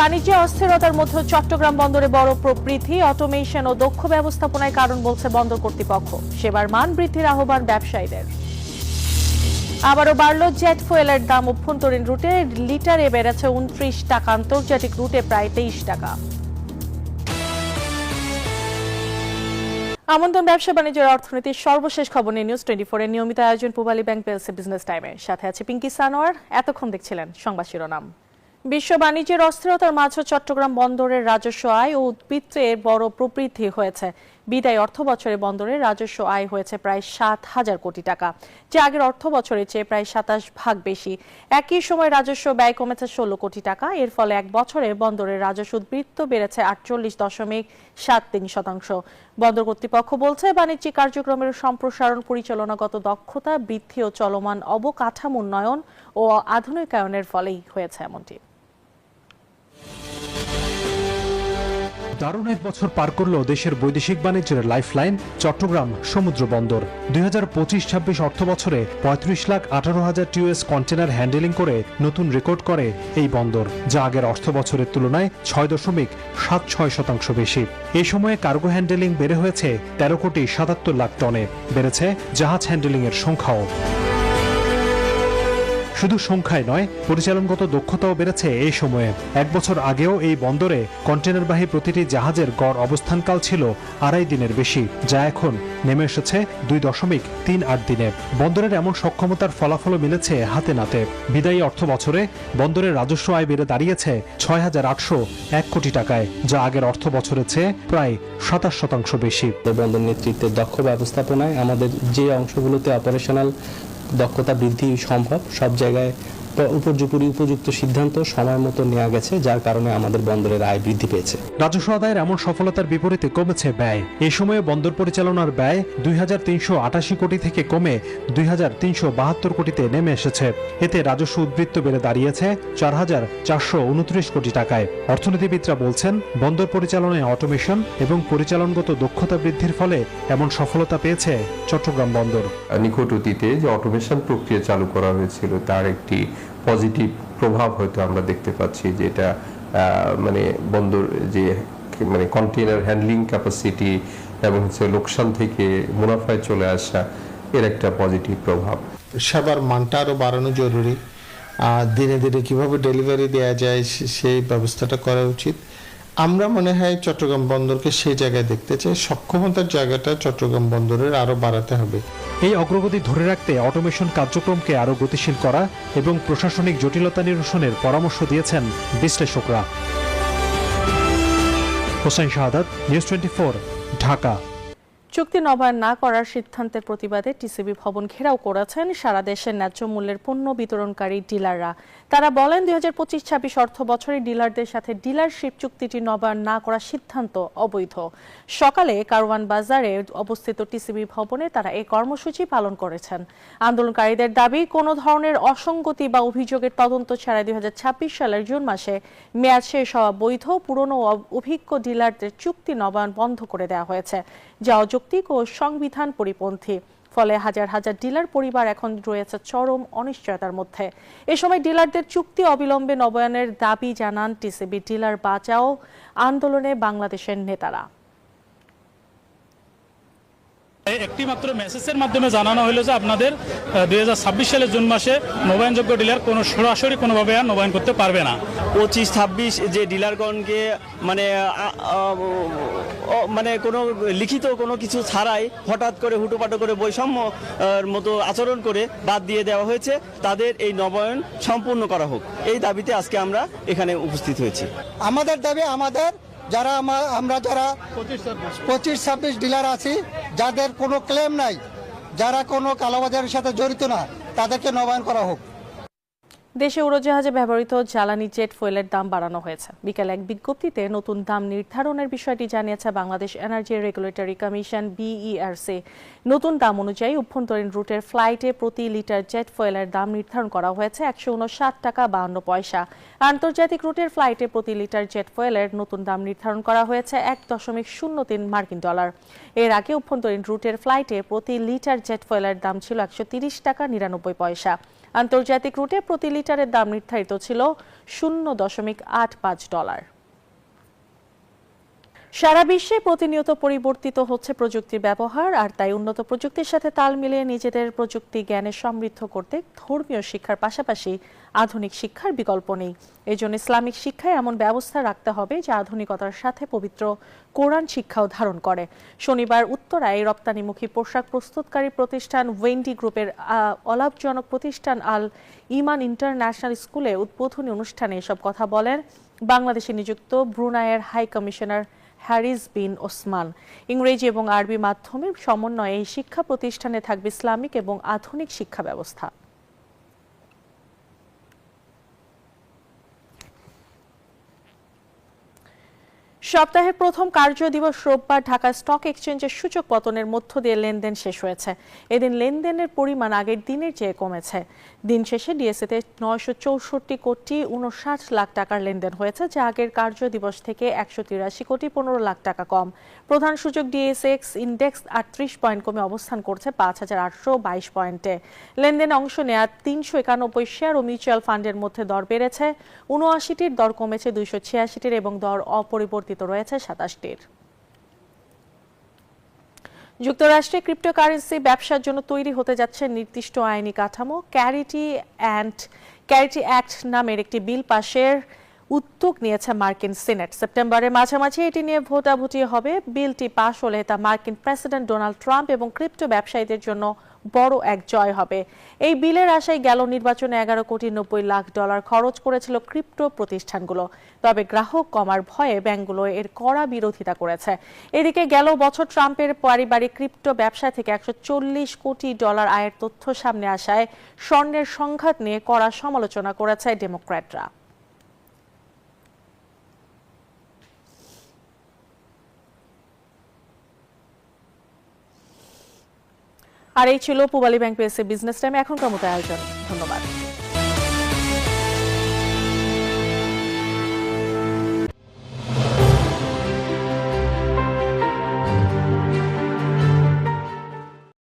বাণিজ্যে অস্থিরতার মধ্যে চট্টগ্রাম বন্দরে বড় প্রবৃদ্ধি, অটোমেশন ও দক্ষ ব্যবস্থাপনায় কারণ বলছে বন্দর কর্তৃপক্ষ। সেবার মান বৃদ্ধির আহ্বান ব্যবসায়ীদের। আবারও বাড়ল জেট ফুয়েলের দাম। অভ্যন্তরীণ রুটে লিটারে বেড়েছে 29 টাকা, আন্তর্জাতিক রুটে প্রায় 23 টাকা। আমন্ত্রণ ব্যবসা বাণিজ্যের অর্থনীতির সর্বশেষ খবর নিয়ে নিউজ 24 এর নিয়মিত আয়োজন পূবালী ব্যাংক পেলসি বিজনেস টাইমের সাথে আছে পিঙ্কি সানোয়ার। এতক্ষণ দেখছিলেন সংবাদ শিরোনাম। বিশ্ব বাণিজ্যের অস্থিরতার মাঝে চট্টগ্রাম বন্দরের রাজস্ব আয় ও উদ্বৃত্তে বড় প্রবৃদ্ধি হয়েছে। বিদায়ী অর্থ বছরে বন্দরের রাজস্ব আয় হয়েছে প্রায় 7,000 কোটি টাকা, যা আগের অর্থ বছরের চেয়ে প্রায় 27 ভাগ বেশি। একই সময় রাজস্ব ব্যয় কমেছে 16 কোটি টাকা। এর ফলে এক বছরে বন্দরের রাজস্ব উদ্বৃত্ত বেড়েছে 48.73%। বন্দর কর্তৃপক্ষ বলছে, বাণিজ্যিক কার্যক্রমের সম্প্রসারণ, পরিচালনাগত দক্ষতা বৃদ্ধি ও চলমান অবকাঠামো উন্নয়ন ও আধুনিকায়নের ফলেই হয়েছে এমনটি। দারুণ এক বছর পার করল দেশের বৈদেশিক বাণিজ্যের লাইফলাইন চট্টগ্রাম সমুদ্র বন্দর। 2025-26 অর্থ বছরে 35,18,000 টিউএস কন্টেনার হ্যান্ডেলিং করে নতুন রেকর্ড করে এই বন্দর, যা আগের অর্থ বছরের তুলনায় 6.76% বেশি। এই সময়ে কার্গো হ্যান্ডেলিং বেড়ে হয়েছে 13,77,00,000 টনে। বেড়েছে জাহাজ হ্যান্ডেলিং এর সংখ্যাও। শুধু সংখ্যায় নয়, পরিচালনগত দক্ষতাও বেড়েছে এই সময়ে। এক বছর আগেও এই বন্দরে কন্টেনারবাহী প্রতিটি জাহাজের গড় অবস্থানকাল ছিল 2.5 দিনের বেশি, যা এখন নেমে এসেছে 2.38 দিনে। বন্দরের এমন সক্ষমতার ফলাফলও মিলেছে হাতে নাতে। বিদায়ী অর্থ বছরে বন্দরের রাজস্ব আয় বেড়ে দাঁড়িয়েছে 6,801 কোটি টাকায়, যা আগের অর্থ বছরের চেয়ে প্রায় 27% বেশি। বন্দর নেতৃত্বের দক্ষ ব্যবস্থাপনায় আমাদের যে অংশগুলোতে অপারেশনাল দক্ষতা বৃদ্ধি সম্ভব, সব জায়গায় উপযুক্ত সিদ্ধান্ত সময় মতো নেওয়া গেছে, যার কারণে আমাদের বন্দরের আয় বৃদ্ধি পেয়েছে। রাজস্ব আদায়ের এমন সফলতার বিপরীতে কমেছে ব্যয়। এই সময়ে বন্দর পরিচালনার ব্যয় 2,388 কোটি থেকে কমে 2,372 কোটিতে নেমে এসেছে। এতে রাজস্ব উদ্বৃত্ত বেড়ে দাঁড়িয়েছে 4,429 কোটি টাকায়। অর্থনীতিবিদরা বলছেন, বন্দর পরিচালনায় অটোমেশন এবং পরিচালনগত দক্ষতা বৃদ্ধির ফলে এমন সফলতা পেয়েছে চট্টগ্রাম বন্দর। নিকট অতীতে যে অটোমেশন প্রক্রিয়া চালু করা হয়েছিল, তার একটি পজিটিভ প্রভাব হয়তো আমরা দেখতে পাচ্ছি, যেটা মানে বন্দর যে মানে কন্টেইনার হ্যান্ডলিং ক্যাপাসিটি এবং লোকসান থেকে মুনাফায় চলে আসা, এর একটা পজিটিভ প্রভাব। সেবার মানটা আরও বাড়ানো জরুরি। দিনে দিনে কিভাবে ডেলিভারি দেওয়া যায় সেই ব্যবস্থাটা করা উচিত। আমরা মনে হয় চট্টগ্রাম বন্দরকে সেই জায়গায় দেখতে চাই। সক্ষমতার জায়গাটা চট্টগ্রাম বন্দরের আরও বাড়াতে হবে। এই অগ্রগতি ধরে রাখতে অটোমেশন কার্যক্রমকে আরও গতিশীল করা এবং প্রশাসনিক জটিলতা নিরসনের পরামর্শ দিয়েছেন বিশ্লেষকরা। হোসেন শাহাদাত, নিউজ 24, ঢাকা। চুক্তি নবায়ন না করার সিদ্ধান্তের প্রতিবাদে টিসিবি ভবন ঘেরাও করেছেন সারা দেশের ন্যায্য মূল্যের পণ্য বিতরণকারী ডিলাররা। তারা বলেন, 2025-26 অর্থ বছরে ডিলারদের সাথে ডিলারশিপ চুক্তিটি নবায়ন না করার সিদ্ধান্ত অবৈধ। সকালে কারওয়ান বাজারে অবস্থিত টিসিবি ভবনে তারা এই কর্মসূচি পালন করেছেন। আন্দোলনকারীদের দাবি, কোনো ধরনের অসঙ্গতি বা অভিযোগের তদন্ত ছাড়াই 2026 সালের জুন মাসে মেয়াদ শেষ হওয়া বৈধ, পুরনো ও অভিজ্ঞ ডিলারদের চুক্তি নবায়ন বন্ধ করে দেওয়া হয়েছে, যা অযৌক্তিক ও সংবিধান পরিপন্থী। ফলে হাজার হাজার ডিলার পরিবার এখন রয়েছে চরম অনিশ্চয়তার মধ্যে। এ সময় ডিলারদের চুক্তি অবিলম্বে নবায়নের দাবি জানান টিসিবি ডিলার বাঁচাও আন্দোলনে বাংলাদেশের নেতারা। একটি মাত্র মেসেজের মাধ্যমে জানানো হলো যে আপনাদের 2026 সালের জুন মাসে নবায়নযোগ্য ডিলার কোনো সরাসরি কোনোভাবে আর নবায়ন করতে পারবে না। 25-26 যে ডিলারগণকে মানে কোনো লিখিত কোনো কিছু ছাড়াই হঠাৎ করে হুটোপাটো করে বৈষম্য মতো আচরণ করে বাদ দিয়ে দেওয়া হয়েছে, তাদের এই নবায়ন সম্পূর্ণ করা হোক, এই দাবিতে আজকে আমরা এখানে উপস্থিত হয়েছি। আমাদের দাবি, আমাদের যারা আমরা যারা 25-26 ডিলার আছি, যাদের কোনো ক্লেম নাই, যারা কোনো কালোবাজারের সাথে জড়িত না, তাদেরকে নবায়ন করা হোক। দেশে উড়োজাহাজে ব্যবহৃত জ্বালানি জেট ফুয়েলের দাম বাড়ানো হয়েছে। বিকেলে এক বিজ্ঞপ্তিতে নতুন দাম নির্ধারণের বিষয়টি জানিয়েছে Bangladesh energy regulatory commission BERC। নতুন দাম অনুযায়ী অভ্যন্তরীণ রুটের ফ্লাইটে প্রতি লিটার জেট ফুয়েলের দাম নির্ধারণ করা হয়েছে 159 টাকা 52 পয়সা। আন্তর্জাতিক রুটের ফ্লাইটে প্রতি লিটার জেট ফুয়েলের নতুন দাম নির্ধারণ করা হয়েছে $1.03 মার্কিন ডলার। এর আগে অভ্যন্তরীণ রুটের ফ্লাইটে প্রতি লিটার জেট ফুয়েলের দাম ছিল 130 টাকা 99 পয়সা। আন্তর্জাতিক রুটে প্রতি লিটারের দাম নির্ধারিত ছিল $0.85। সারা বিশ্বে প্রতিনিয়ত পরিবর্তিত হচ্ছে প্রযুক্তির ব্যবহার, আর তাই উন্নত প্রযুক্তির সাথে তাল মিলিয়ে নিজেদের প্রযুক্তি জ্ঞানে সমৃদ্ধ করতে ধর্মীয় শিক্ষার পাশাপাশি আধুনিক শিক্ষার বিকল্প নেই। এজন্য ইসলামিক শিক্ষায় এমন ব্যবস্থা রাখতে হবে যা আধুনিকতার সাথে পবিত্র কোরআন শিক্ষাও ধারণ করে। শনিবার উত্তরায় রপ্তানিমুখী পোশাক প্রস্তুতকারী প্রতিষ্ঠান ওয়েন্ডি গ্রুপের অলাভজনক প্রতিষ্ঠান আল ইমান ইন্টারন্যাশনাল স্কুলে উদ্বোধনী অনুষ্ঠানে এসব কথা বলেন বাংলাদেশে নিযুক্ত ব্রুনাইয়ের হাই কমিশনার হ্যারিস বিন ওসমান। ইংরেজি এবং আরবি মাধ্যমের সমন্বয়ে এই শিক্ষা প্রতিষ্ঠানে থাকবে ইসলামিক এবং আধুনিক শিক্ষা ব্যবস্থা। সপ্তাহের প্রথম কার্য দিবস রোববার ঢাকা স্টক এক্সচেঞ্জের সূচক পতনের মধ্য দিয়ে লেনদেন শেষ হয়েছে। এদিন লেনদেনের পরিমাণ আগের দিনের চেয়ে কমেছে। দিন শেষে ডিএসইতে 964 কোটি 59 লাখ টাকার লেনদেন হয়েছে, যা আগের কার্য দিবস থেকে 183 কোটি 15 লাখ টাকা কম। প্রধান সূচক ডিএসএক্স ইন্ডেক্স 38 পয়েন্ট কমে অবস্থান করছে 5822 পয়েন্টে। লেনদেনে অংশ নেওয়া 391 শেয়ার ও মিউচুয়াল ফান্ডের মধ্যে দর বেড়েছে 79টির, দর কমেছে 286টির এবং দর অপরিবর্তিত রয়েছে 27টির। যুক্তরাষ্ট্রে ক্রিপ্টোকারেন্সি ব্যবসার জন্য তৈরি হতে যাচ্ছে নির্দিষ্ট আইনি কাঠামো। ক্যারিটি অ্যাক্ট নামের একটি বিল পাশের উদ্যোগ নিয়েছে মার্কিন সিনেট। সেপ্টেম্বরের মাঝামাঝি এটি নিয়ে ভোটাভুটি হবে। বিলটি পাশ হলে তা মার্কিন প্রেসিডেন্ট ডোনাল্ড ট্রাম্প এবং ক্রিপ্টো ব্যবসায়ীদের জন্য বড় এক জয় হবে। এই বিলের আশায় গেল নির্বাচনে 11 কোটি 90 লাখ ডলার খরচ করেছিল ক্রিপ্টো প্রতিষ্ঠানগুলো। তবে গ্রাহক কমার ভয়ে ব্যাংকগুলো এর কড়া বিরোধিতা করেছে। এদিকে গেল বছর ট্রাম্পের পারিবারিক ক্রিপ্টো ব্যবসা থেকে 140 কোটি ডলার আয়ের তথ্য সামনে আসায় স্বর্ণের সংঘাত নিয়ে কড়া সমালোচনা করেছে ডেমোক্র্যাটরা। আর এই ছিল পূবালী ব্যাংক পেয়েছে বিজনেস টাইম এখনকার মতো আয়োজন। ধন্যবাদ।